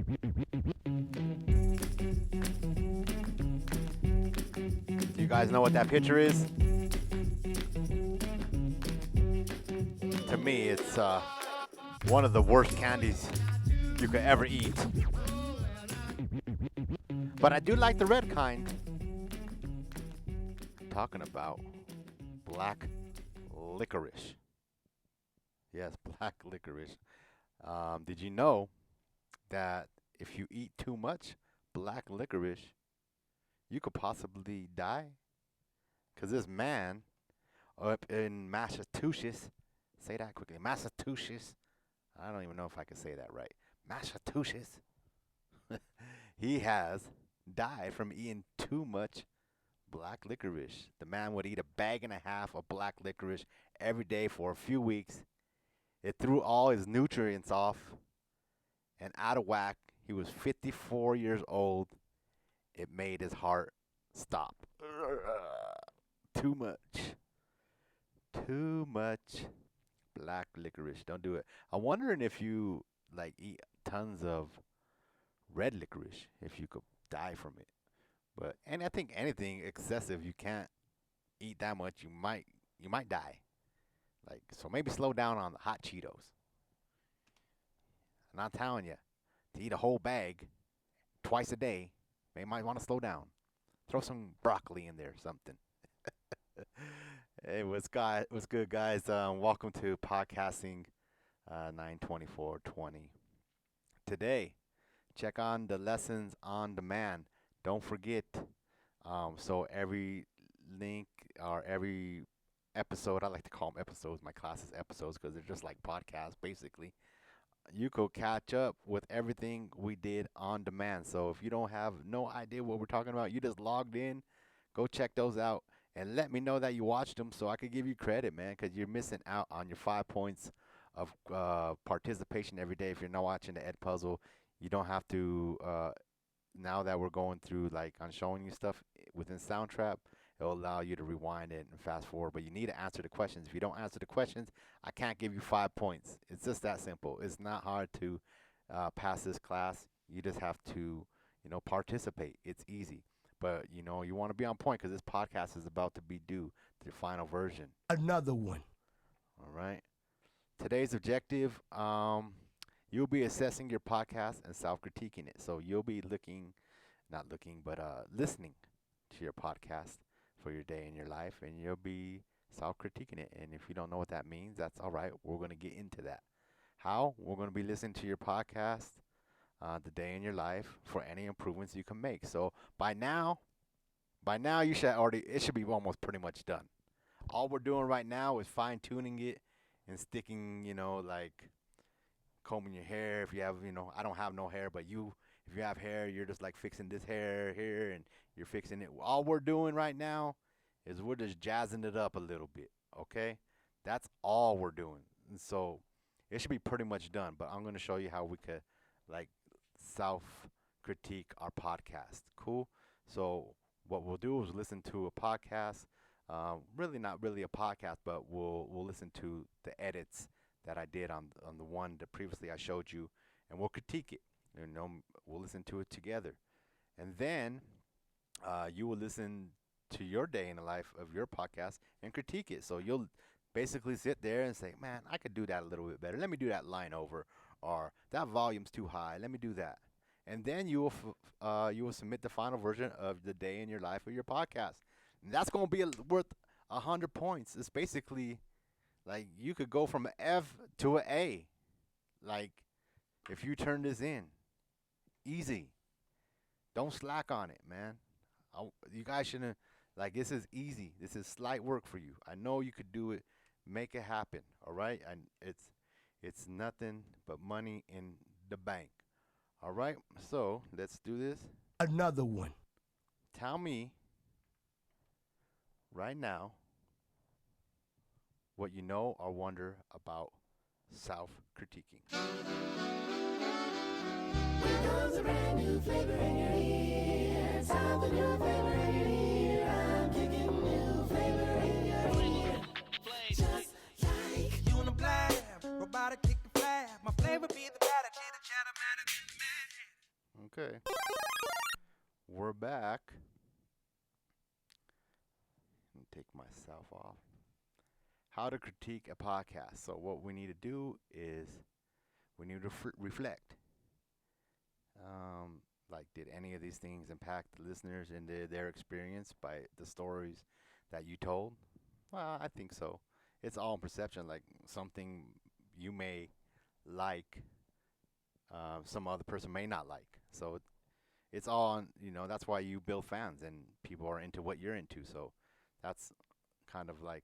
Do you guys know what that picture is? To me, it's one of the worst candies you could ever eat. But I do like the red kind. Talking about black licorice. Yes, black licorice. Did you know that if you eat too much black licorice, you could possibly die? Because this man up in Massachusetts, say that quickly, Massachusetts. I don't even know if I can say that right. Massachusetts. He has died from eating too much black licorice. The man would eat a bag and a half of black licorice every day for a few weeks. It threw all his nutrients off and out of whack. He was 54 years old. It made his heart stop. Too much. Too much black licorice. Don't do it. I'm wondering if you like eat tons of red licorice, if you could die from it. But and I think anything excessive, you can't eat that much. You might die. Like so, maybe slow down on the hot Cheetos. I'm not telling you to eat a whole bag twice a day. You might want to slow down. Throw some broccoli in there, something. Hey, what's good, guys? Welcome to podcasting 92420. Today, check on the lessons on demand. Don't forget. So every link or every episode, I like to call them episodes. My classes episodes because they're just like podcasts, basically. You could catch up with everything we did on demand. So if you don't have no idea what we're talking about, you just logged in, go check those out and let me know that you watched them so I could give you credit, man, because you're missing out on your 5 points of participation every day. If you're not watching the Ed Puzzle, you don't have to, now that we're going through, like, on showing you stuff within Soundtrap, it'll allow you to rewind it and fast forward, but you need to answer the questions. If you don't answer the questions, I can't give you 5 points. It's just that simple. It's not hard to pass this class. You just have to, participate. It's easy. But, you want to be on point because this podcast is about to be due to the final version. Another one. All right. Today's objective, you'll be assessing your podcast and self-critiquing it. So you'll be not looking, but listening to your podcast for your day in your life, and you'll be self-critiquing it. And if you don't know what that means, that's all right. We're going to get into that. How? We're going to be listening to your podcast, the day in your life, for any improvements you can make. So by now, you should it should be almost pretty much done. All we're doing right now is fine-tuning it and sticking, like combing your hair. If you have, I don't have no hair, but if you have hair, you're just like fixing this hair here and you're fixing it. All we're doing right now is we're just jazzing it up a little bit, okay? That's all we're doing. And so it should be pretty much done, but I'm going to show you how we could like self-critique our podcast. Cool? So what we'll do is listen to a podcast, really not really a podcast, but we'll listen to the edits that I did on the one that previously I showed you, and we'll critique it. We'll listen to it together. And then you will listen to your day in the life of your podcast and critique it. So you'll basically sit there and say, man, I could do that a little bit better. Let me do that line over. Or that volume's too high. Let me do that. And then you will submit the final version of the day in your life of your podcast. And that's going to be worth 100 points. It's basically like you could go from an F to an A. Like if you turn this in. Easy. Don't slack on it, man. You guys shouldn't, this is easy. This is slight work for you. I know you could do it. Make it happen, all right? And it's nothing but money in the bank, all right? So let's do this. Another one. Tell me right now what you know or wonder about self-critiquing. Here comes a brand new flavor in your ear. Time for new flavor in your ear. I'm kicking new flavor in your ear. Just like You and the blab, robotic kick the flab. My flavor be the batter, chitter chatter, matter than mad. Okay, we're back. Let me take myself off. How to critique a podcast. So what we need to do is we need to reflect. Like, did any of these things impact the listeners in their experience by the stories that you told? Well, I think so. It's all in perception. Like something you may like, some other person may not like. So it's all on, that's why you build fans and people are into what you're into. So that's kind of like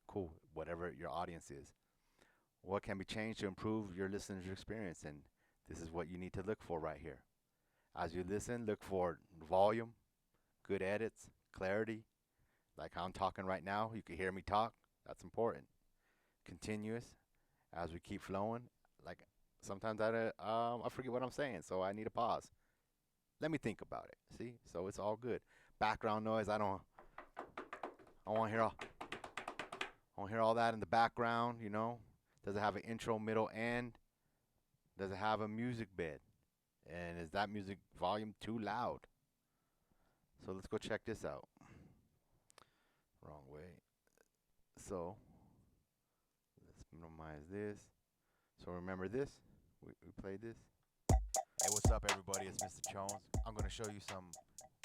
cool, whatever your audience is. What can be changed to improve your listener's experience? And this is what you need to look for right here. As you listen, look for volume, good edits, clarity, like how I'm talking right now. You can hear me talk. That's important. Continuous, as we keep flowing. Like sometimes I forget what I'm saying, so I need a pause. Let me think about it. See, so it's all good. Background noise. I want to hear all. I want to hear all that in the background. Does it have an intro, middle, end? Does it have a music bed? And is that music volume too loud? So let's go check this out. Wrong way. So let's minimize this. So remember this? We played this. Hey, what's up, everybody? It's Mr. Chonz. I'm going to show you some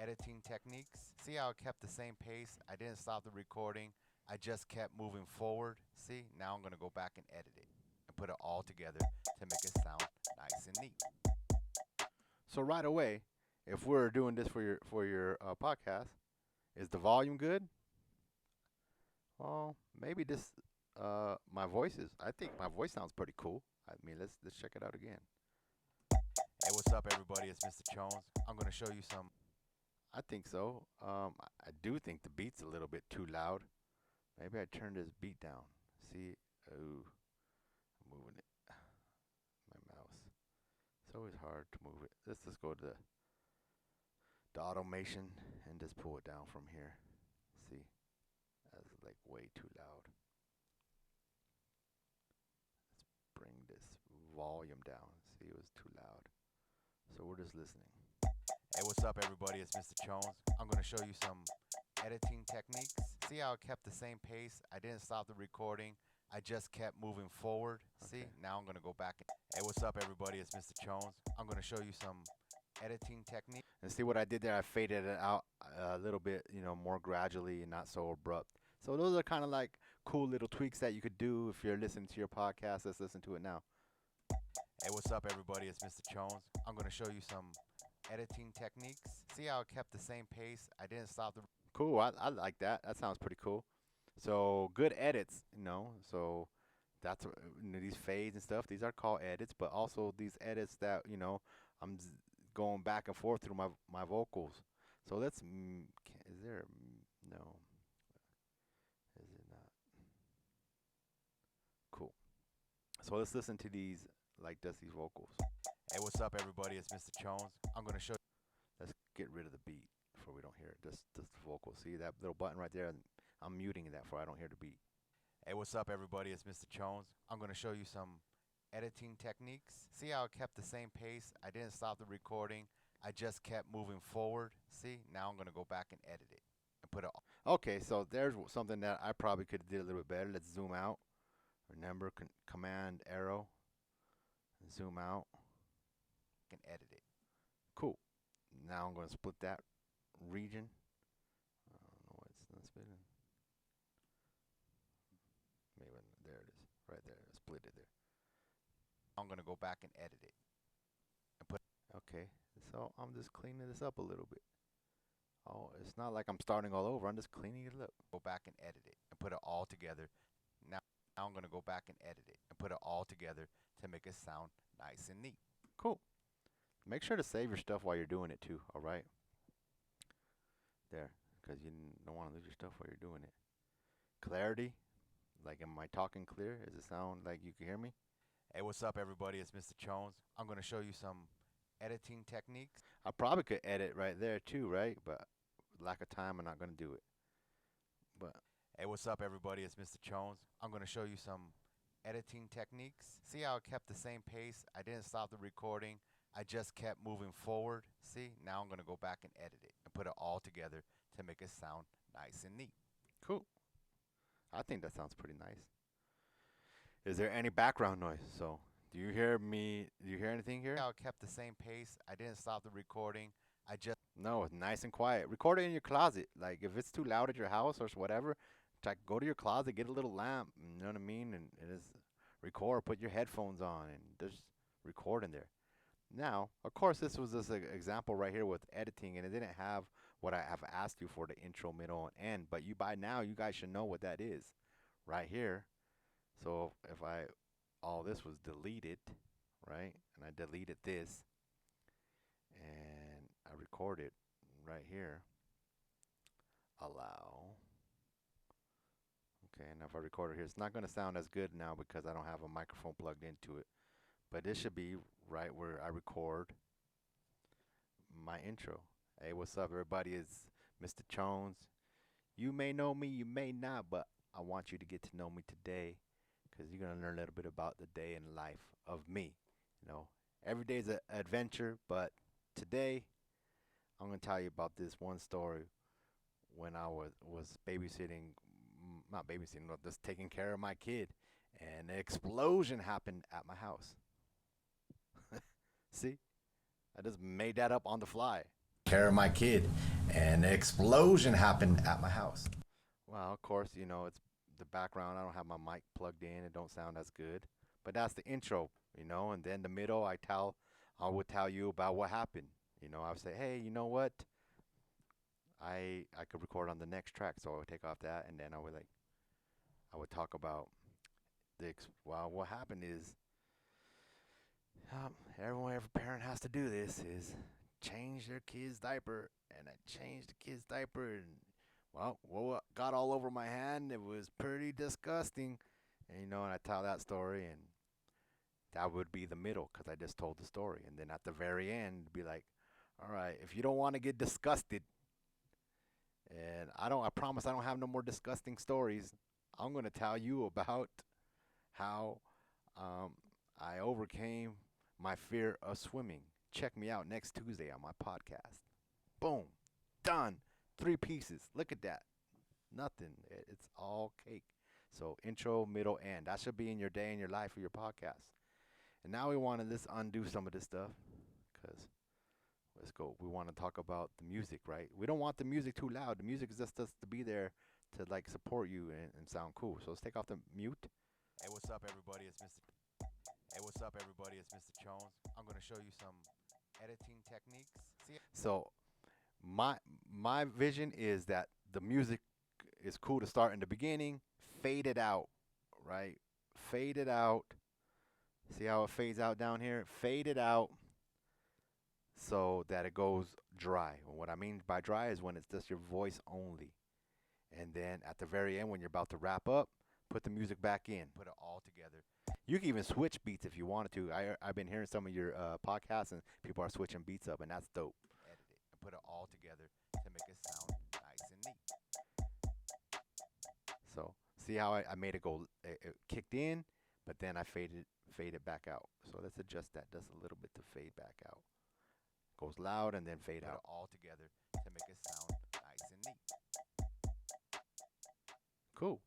editing techniques. See how I kept the same pace? I didn't stop the recording. I just kept moving forward. See, now I'm going to go back and edit it and put it all together to make it sound nice and neat. So right away, if we're doing this for your podcast, is the volume good? Well, maybe this my voice is. I think my voice sounds pretty cool. I mean, let's check it out again. Hey, what's up, everybody? It's Mr. Chonz. I'm gonna show you some. I think so. I do think the beat's a little bit too loud. Maybe I turn this beat down. See, oh, I'm moving it. My mouse. It's always hard to move it. Let's just go to the automation and just pull it down from here. See, that's like way too loud. Let's bring this volume down. See, it was too loud. So we're just listening. Hey, what's up, everybody? It's Mr. Chonz. I'm going to show you some editing techniques. See how I kept the same pace? I didn't stop the recording. I just kept moving forward. See, now I'm going to go back. Hey, what's up, everybody? It's Mr. Chonz. I'm going to show you some editing technique. And see what I did there? I faded it out a little bit, more gradually and not so abrupt. So those are kind of like cool little tweaks that you could do if you're listening to your podcast. Let's listen to it now. Hey, what's up, everybody? It's Mr. Chonz. I'm going to show you some editing techniques. See how I kept the same pace? I didn't stop the. Cool. I like that. That sounds pretty cool. So good edits, So that's these fades and stuff. These are called edits, but also these edits that I'm going back and forth through my vocals. So let's. Is there no? Is it not? Cool. So let's listen to these like Dusty's vocals. Hey, what's up, everybody? It's Mr. Chonz. I'm gonna show. Let's get rid of the beat before we don't hear it. Just the vocal. See that little button right there? I'm muting that for I don't hear the beat. Hey, what's up, everybody? It's Mr. Chonz. I'm gonna show you some editing techniques. See how I kept the same pace? I didn't stop the recording. I just kept moving forward. See, now I'm gonna go back and edit it and put it. Okay, so there's something that I probably could have did a little bit better. Let's zoom out. Remember, command arrow. Zoom out. And edit it. Cool. Now I'm gonna split that region. I don't know why it's not splitting. Maybe there it is. Right there. I split it there. I'm gonna go back and edit it. And put. Okay. So I'm just cleaning this up a little bit. Oh, it's not like I'm starting all over. I'm just cleaning it up. Go back and edit it and put it all together. Now I'm gonna go back and edit it and put it all together to make it sound nice and neat. Cool. Make sure to save your stuff while you're doing it too. All right. There, because you don't want to lose your stuff while you're doing it. Clarity. Like, am I talking clear? Does it sound like you can hear me? Hey, what's up, everybody? It's Mr. Chonz. I'm going to show you some editing techniques. I probably could edit right there too, right? But lack of time, I'm not going to do it. But hey, what's up, everybody? It's Mr. Chonz. I'm going to show you some editing techniques. See how I kept the same pace? I didn't stop the recording. I just kept moving forward. See, now I'm gonna go back and edit it and put it all together to make it sound nice and neat. Cool. I think that sounds pretty nice. Is there any background noise? So, do you hear me? Do you hear anything here? I kept the same pace. I didn't stop the recording. I just no, it's nice and quiet. Record it in your closet. Like if it's too loud at your house or whatever, like go to your closet, get a little lamp. You know what I mean? And just record. Put your headphones on and just record in there. Now, of course, this was just an example right here with editing, and it didn't have what I have asked you for the intro, middle, and end. But you by now, you guys should know what that is, right here. So if I, all this was deleted, right, and I deleted this, and I recorded right here, allow. Okay, and if I record it here, it's not going to sound as good now because I don't have a microphone plugged into it. But this should be right where I record my intro. Hey, what's up, everybody? It's Mr. Chonz. You may know me, you may not, but I want you to get to know me today because you're going to learn a little bit about the day in life of me. You know, every day is an adventure, but today I'm going to tell you about this one story when I was babysitting, not babysitting, but just taking care of my kid, and an explosion happened at my house. See, I just made that up on the fly. Care of my kid, and an explosion happened at my house. Well, of course, you know, it's the background. I don't have my mic plugged in. It don't sound as good. But that's the intro, you know, and then the middle, I would tell you about what happened. You know, I would say, hey, you know what? I could record on the next track, so I would take off that, and then I would talk about well, what happened is, every parent has to do this is change their kid's diaper, and I changed the kid's diaper, and well, what got all over my hand, it was pretty disgusting, and you know, and I tell that story, and that would be the middle, because I just told the story, and then at the very end, it'd be like, all right, if you don't want to get disgusted, and I promise I don't have no more disgusting stories, I'm going to tell you about how I overcame my fear of swimming. Check me out next Tuesday on my podcast. Boom. Done. 3 pieces. Look at that. Nothing. It's all cake. So intro, middle, end. That should be in your day and your life for your podcast. And now we want to just undo some of this stuff because let's go. We want to talk about the music, right? We don't want the music too loud. The music is just to be there to like support you and sound cool. So let's take off the mute. Hey, what's up, everybody? It's Mr. Hey, what's up, everybody? It's Mr. Chonz. I'm gonna show you some editing techniques. So, my vision is that the music is cool to start in the beginning, fade it out, right? Fade it out. See how it fades out down here? Fade it out so that it goes dry. And what I mean by dry is when it's just your voice only. And then at the very end, when you're about to wrap up, put the music back in. Put it all together. You can even switch beats if you wanted to. I've been hearing some of your podcasts, and people are switching beats up, and that's dope. Edit it and put it all together to make it sound nice and neat. So see how I made it go? It kicked in, but then I faded back out. So let's adjust that just a little bit to fade back out. Goes loud and then fade out. All together to make it sound nice and neat. Cool.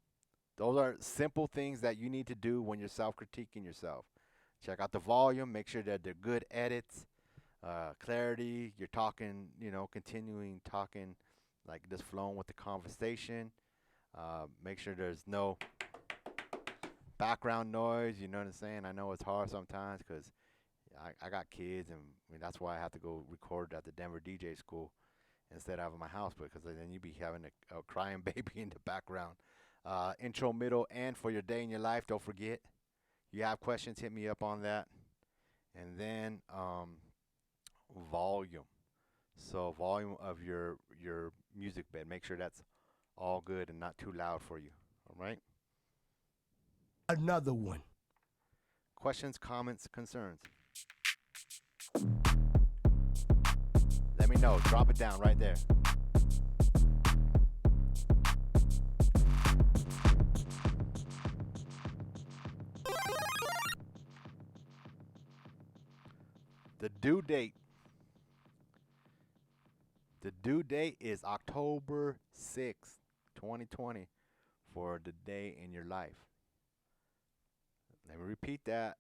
Those are simple things that you need to do when you're self-critiquing yourself. Check out the volume. Make sure that they're good edits, clarity. You're talking, you know, continuing talking, like just flowing with the conversation. Make sure there's no background noise. You know what I'm saying? I know it's hard sometimes because I got kids, and I mean, that's why I have to go record at the Denver DJ school instead of at my house, because then you be having a crying baby in the background. Intro, middle, and for your day in your life. Don't forget. You have questions, hit me up on that. And then volume. So volume of your music bed. Make sure that's all good and not too loud for you. All right? Another one. Questions, comments, concerns. Let me know. Drop it down right there. The due date. The due date is October 6th, 2020 for the day in your life. Let me repeat that.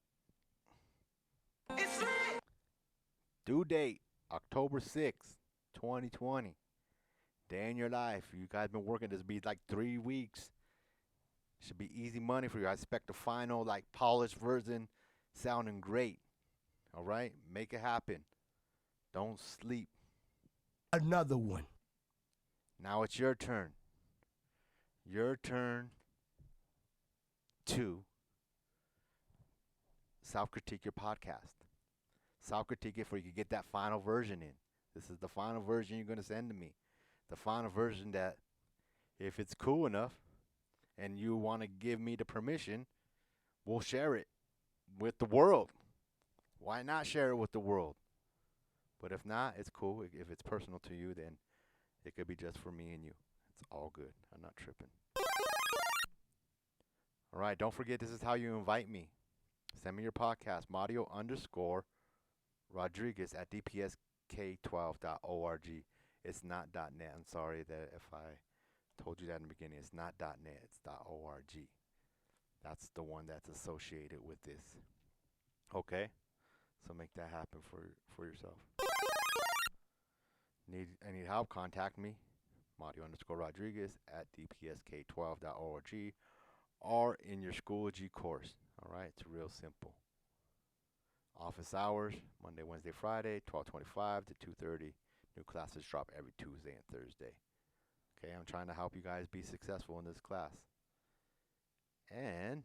Due date, October 6th, 2020. Day in your life. You guys been working. This be like 3 weeks. Should be easy money for you. I expect the final, like, polished version sounding great. All right? Make it happen. Don't sleep. Another one. Now it's your turn. Your turn to self-critique your podcast. Self-critique it for you can get that final version in. This is the final version you're going to send to me. The final version that, if it's cool enough and you want to give me the permission, we'll share it with the world. Why not share it with the world? But if not, it's cool. If it's personal to you, then it could be just for me and you. It's all good. I'm not tripping. All right, don't forget, this is how you invite me. Send me your podcast, Mario_Rodriguez at dpsk12.org. It's not .net. I'm sorry that if I told you that in the beginning. It's not .net. It's .org. That's the one that's associated with this. Okay? So make that happen for yourself. Need any help? Contact me, Mario_Rodriguez at dpsk12.org, or in your Schoology course. All right? It's real simple. Office hours, Monday, Wednesday, Friday, 12:25 to 2:30. New classes drop every Tuesday and Thursday. Okay, I'm trying to help you guys be successful in this class. And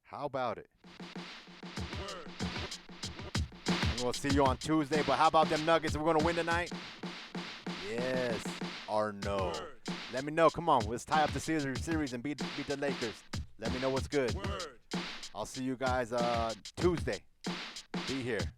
how about it? I'm going to see you on Tuesday, but how about them Nuggets? We're going to win tonight? Yes or no? Let me know. Come on, let's tie up the series and beat the Lakers. Let me know what's good. I'll see you guys Tuesday. Be here.